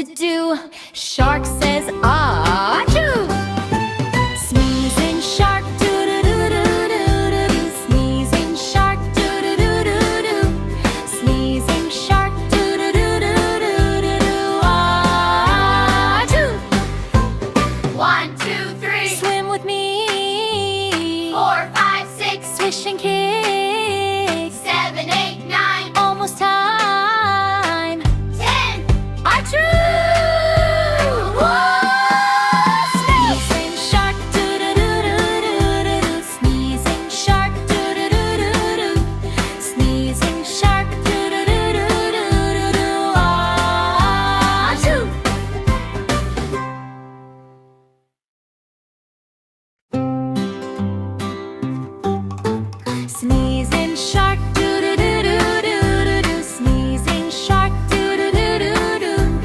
to do? Shark says, achoo! Sneezing shark, doo-doo-doo-doo-doo-doo. Sneezing shark, doo-doo-doo-doo-doo. Sneezing shark, doo-doo-doo-doo-doo-doo. Achoo! 1, 2, 3. Swim with me. 4, 5, 6. Swish and kick. 7, 8, 9. Almost time. 10. Achoo! Sneezing shark, doo-doo-doo-doo-doo-doo. Sneezing shark, doo-doo-doo-doo-doo. Sneezing shark, doo-doo-doo-doo-doo-doo. Achoo! Sneezing shark, doo-doo-doo-doo-doo-doo. Sneezing shark, doo-doo-doo-doo-doo.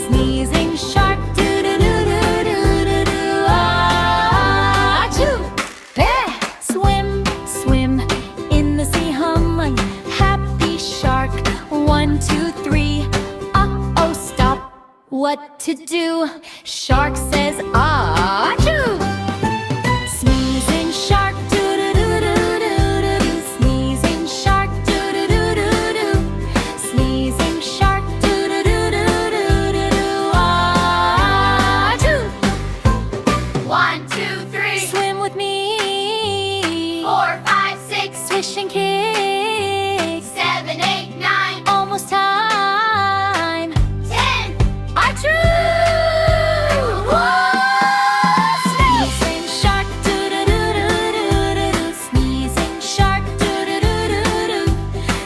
Sneezing shark, doo-doo-doo-doo-doo-doo. Achoo! Eh! Swim, swim in the sea, humming. Happy shark. 1, 2, 3. Uh-oh, stop. What to do? Shark says, achoo! Sneezing shark, doo-doo-doo-doo-doo-doo. Sneezing shark, doo-doo-doo-doo-doo. Sneezing shark, doo-doo-doo-doo-doo-doo. Achoo! 1, 2, 3. Swim with me. 4, 5, 6. Swish and kick. 7, 8, 9. Almost time. 10. Achoo! Sneezing shark, doo-doo-doo-doo-doo-doo. Sneezing shark, doo-doo-doo-doo-doo.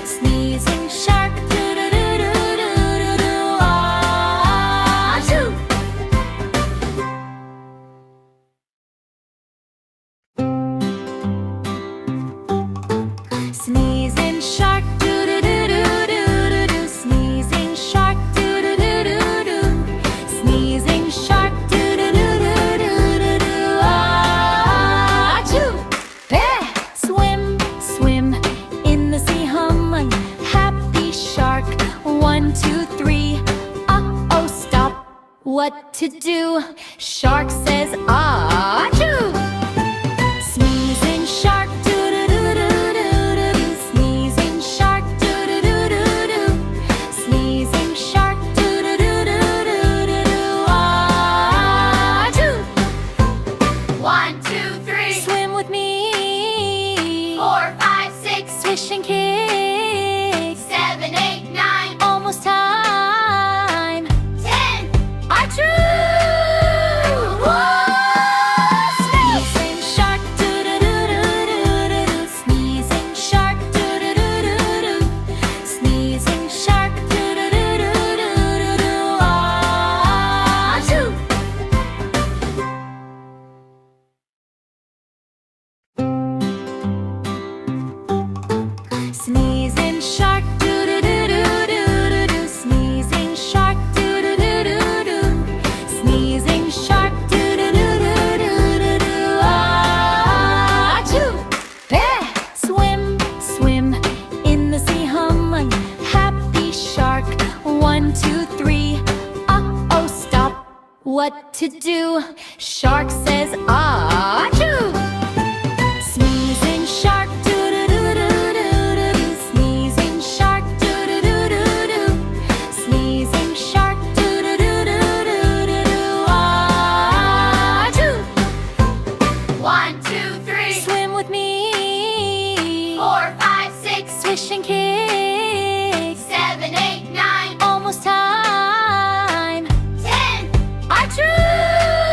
Sneezing shark, doo-doo-doo-doo-doo-doo. Achoo! Sneezing shark, doo-doo-doo-doo-doo-doo. Sneezing shark, doo-doo-doo-doo-doo. Sneezing shark, doo-doo-doo-doo-doo-doo. Achoo! Eh! Swim, swim in the sea, humming. Happy shark. 1, 2, 3. Uh-oh, stop. What to do? Shark says, achoo! Sneezing shark, doo-doo-doo-doo-doo-doo. Sneezing shark, doo-doo-doo-doo-doo. Sneezing shark, doo-doo-doo-doo-doo-doo. Achoo! 1, 2, 3. Swim with me. 4, 5, 6. Swish and kick. 7, 8, 9. Almost time. 10. Achoo! Sneezing shark, doo-doo-doo-doo-doo-doo. Sneezing shark, doo-doo-doo-doo-doo. Sneezing shark, doo-doo-doo-doo-doo-doo. Achoo! Sneezing shark, doo-doo-doo-doo-doo-doo. Sneezing shark, doo-doo-doo-doo-doo. Sneezing shark, doo-doo-doo-doo-doo-doo. Achoo! Eh! Swim, swim in the sea, humming. Happy shark. 1, 2, 3. Uh-oh, stop. What to do? Shark says, achoo! Sneezing shark, doo-doo-doo-doo-doo-doo. Sneezing shark, doo-doo-doo-doo-doo. Sneezing shark, doo-doo-doo-doo-doo-doo. Achoo! 1, 2, 3. Swim with me. 4, 5, 6. Swish and kick. 7, 8, 9. Almost time. 10. Achoo!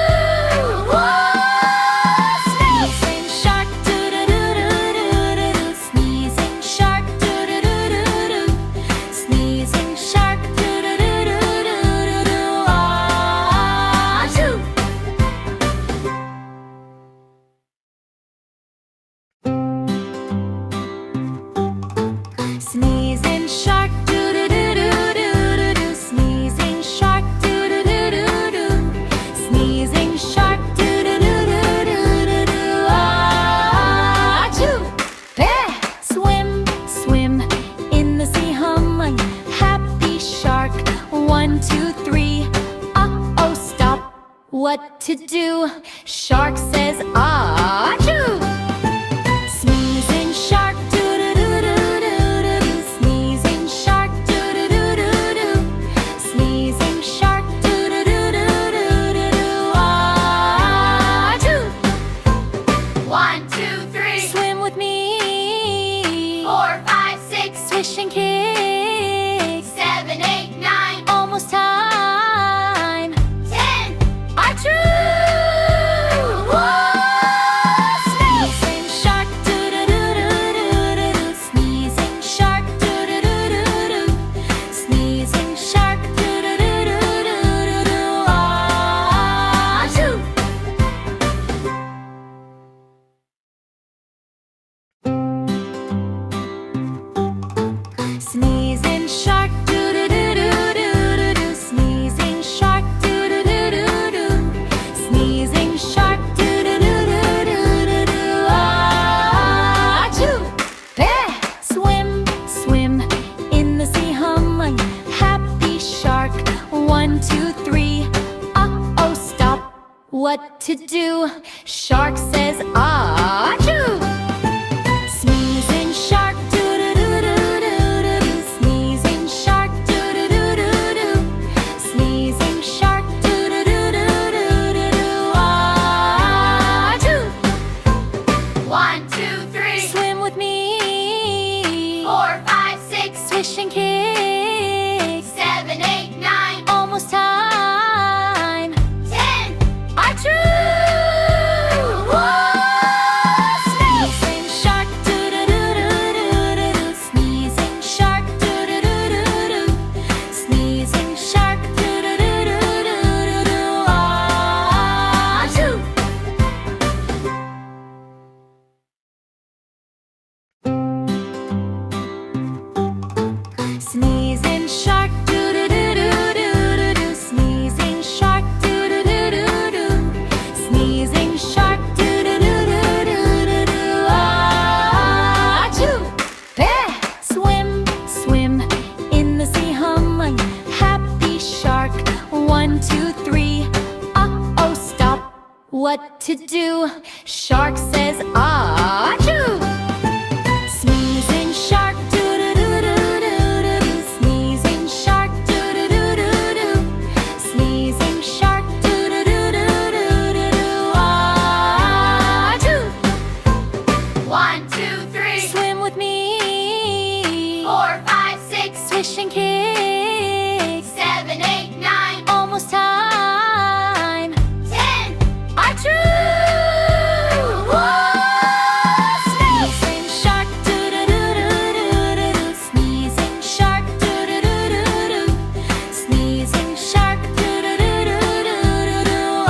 to do? Shark says, achoo! Sneezing shark, doo-doo-doo-doo-doo-doo. Sneezing shark, doo-doo-doo-doo-doo. Sneezing shark, doo-doo-doo-doo-doo-doo. Achoo! 1, 2, 3. Swim with me. 4, 5, 6. Swish and kick. 7, 8, 9. Almost time. 10. Achoo! Sneezing shark, doo-doo-doo-doo-doo-doo. Sneezing shark, doo-doo-doo-doo-doo. Sneezing shark, doo-doo-doo-doo-doo-doo. Achoo! Sneezing shark, doo-doo-doo-doo-doo-doo. Sneezing shark, doo-doo-doo-doo-doo. Sneezing shark, doo-doo-doo-doo-doo-doo. Achoo! Eh! Swim, swim in the sea, humming. Happy shark, 1, 2, 3. Uh-oh, stop. What to do? Shark says, achoo! Sneezing shark, doo-doo-doo-doo-doo-doo. Sneezing shark, doo-doo-doo-doo-doo. Sneezing shark, doo-doo-doo-doo-doo-doo. Achoo! 1, 2, 3. Swim with me. 4, 5, 6. Swish and kick. 7, 8, 9. Almost time. 10. Achoo! Sneezing shark, doo-doo-doo-doo-doo-doo. Sneezing shark, doo-doo-doo-doo-doo. Sneezing shark, doo-doo-doo-doo-doo-doo. Achoo! Sneezing shark, doo-doo-doo-doo-doo-doo. Sneezing shark, doo-doo-doo-doo-doo. Sneezing shark, doo-doo-doo-doo-doo-doo. Achoo! Eh! Swim, swim in the sea, humming. Happy shark, 1, 2, 3. Uh-oh, stop. What to do? Shark says, achoo! Sneezing shark, doo-doo-doo-doo-doo-doo. Sneezing shark, doo-doo-doo-doo-doo. Sneezing shark, doo-doo-doo-doo-doo-doo. Achoo! 1, 2, 3. Swim with me. 4, 5, 6. Swish and kick. 7, 8, 9. Almost time. 10. Achoo! Sneezing shark, doo-doo-doo-doo-doo-doo. Sneezing shark, doo-doo-doo-doo-doo. Sneezing shark, doo-doo-doo-doo-doo-doo.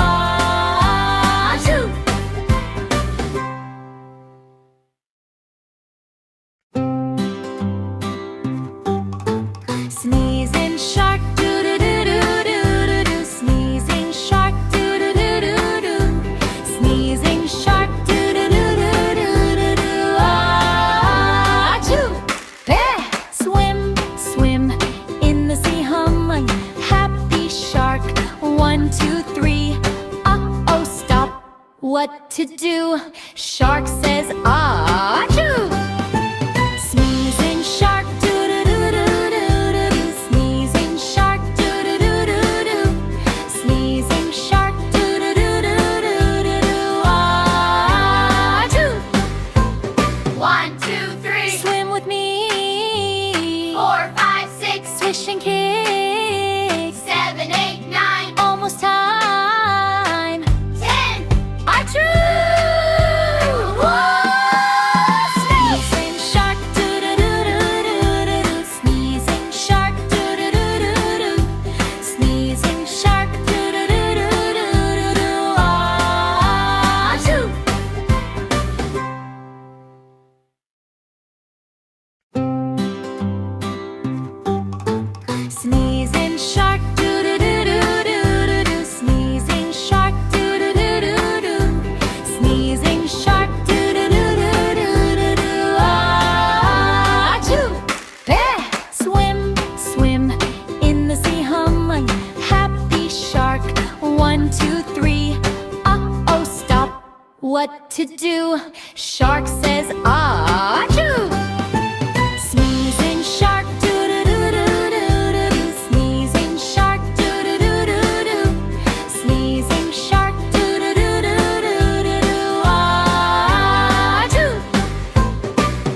Achoo! Sneezing shark, doo-doo-doo-doo-doo-doo. Sneezing shark, doo-doo-doo-doo-doo. Sneezing shark, doo-doo-doo-doo-doo-doo. Achoo! Eh! Swim, swim in the sea, humming. Happy shark, 1, 2, 3. Uh-oh, stop. What to do? Shark says, achoo! Sneezing shark, doo-doo-doo-doo-doo-doo. Sneezing shark, doo-doo-doo-doo-doo. Sneezing shark, doo-doo-doo-doo-doo-doo. Achoo! 1, 2, 3. Swim with me. 4, 5, 6. Swish and kick. 7, 8, 9. Almost time. 10. Achoo! what to do? Shark says, achoo! Sneezing shark, doo-doo-doo-doo-doo-doo. Sneezing shark, doo-doo-doo-doo-doo. Sneezing shark, doo-doo-doo-doo-doo-doo. Achoo!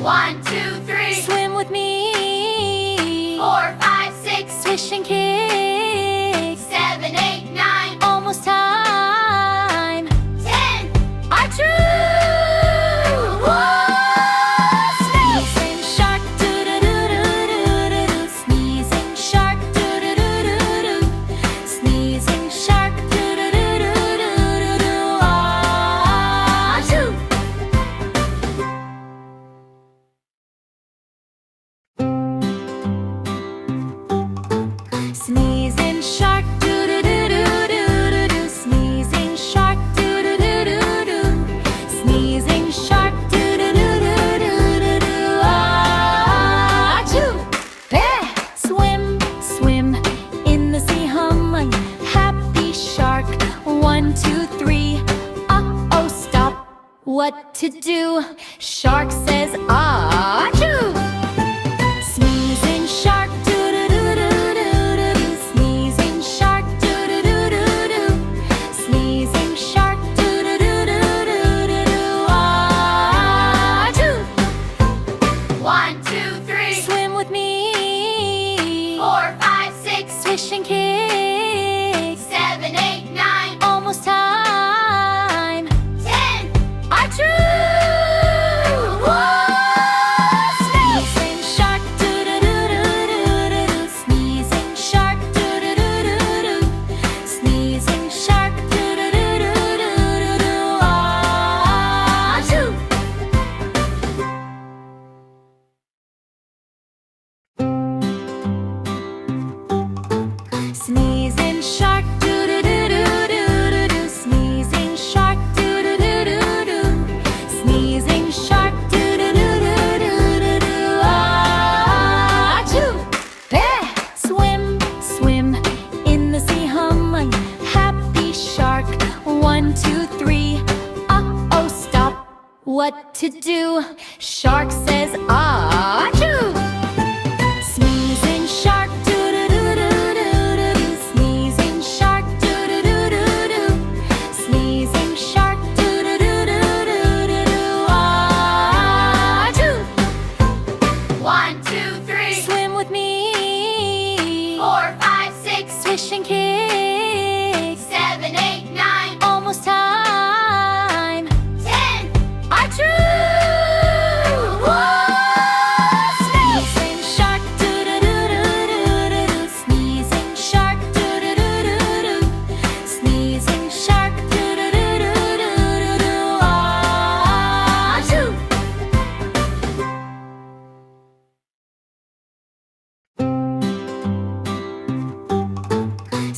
1, 2, 3. Swim with me. 4, 5, 6. Swish and kick. 7, 8, 9. Almost time. 10. Achoo! Sneezing shark, doo-doo-doo-doo-doo-doo. Sneezing shark, doo-doo-doo-doo-doo. Sneezing shark, doo-doo-doo-doo-doo-doo. Achoo! Sneezing shark, doo-doo-doo-doo-doo-doo. Sneezing shark, doo-doo-doo-doo-doo. Sneezing shark, doo-doo-doo-doo-doo-doo. Achoo! Eh! Swim, swim in the sea, humming. Happy shark, 1, 2, 3. Uh-oh, stop. What to do? Shark says, achoo! Sneezing shark, doo-doo-doo-doo-doo-doo. Sneezing shark, doo-doo-doo-doo-doo. Sneezing shark, doo-doo-doo-doo-doo-doo. Achoo! 1, 2, 3. Swim with me. 4, 5, 6. Swish and kick. 7, 8, 9. Almost time. 10. Achoo! Sneezing shark, doo-doo-doo-doo-doo-doo. Sneezing shark, doo-doo-doo-doo-doo. Sneezing shark, doo-doo-doo-doo-doo-doo. Achoo! Sneezing shark, doo-doo-doo-doo-doo-doo. Sneezing shark, doo-doo-doo-doo-doo. Sneezing shark, doo-doo-doo-doo-doo-doo. Achoo! Eh! Swim, swim in the sea, humming. Happy shark, 1, 2, 3. Uh-oh, stop. What to do? Shark says, achoo! Sneezing shark, doo-doo-doo-doo-doo-doo. Sneezing shark, doo-doo-doo-doo-doo. Sneezing shark, doo-doo-doo-doo-doo-doo. Achoo! 1, 2, 3. Swim with me. 4, 5, 6. Swish and kick. 7, 8, 9. Almost time. 10. Achoo! Sneezing shark, doo-doo-doo-doo-doo-doo. Sneezing shark, doo-doo-doo-doo-doo. Sneezing shark, doo-doo-doo-doo-doo-doo. Achoo!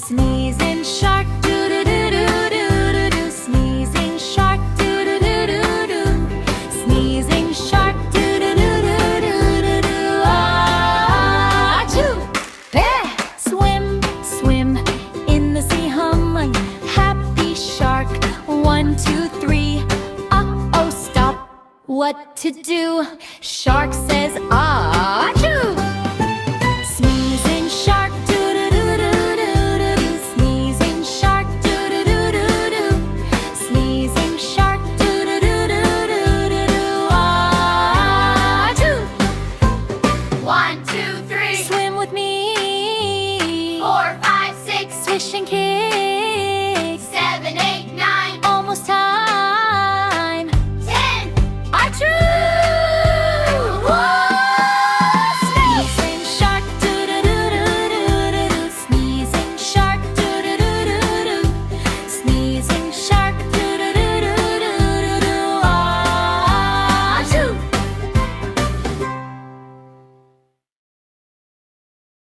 Sneezing shark, doo-doo-doo-doo-doo-doo. Sneezing shark, doo-doo-doo-doo-doo. Sneezing shark, doo-doo-doo-doo-doo-doo. Achoo! Eh! Swim, swim in the sea, humming. Happy shark, 1, 2, 3. Uh-oh, stop. What to do? Shark says, achoo!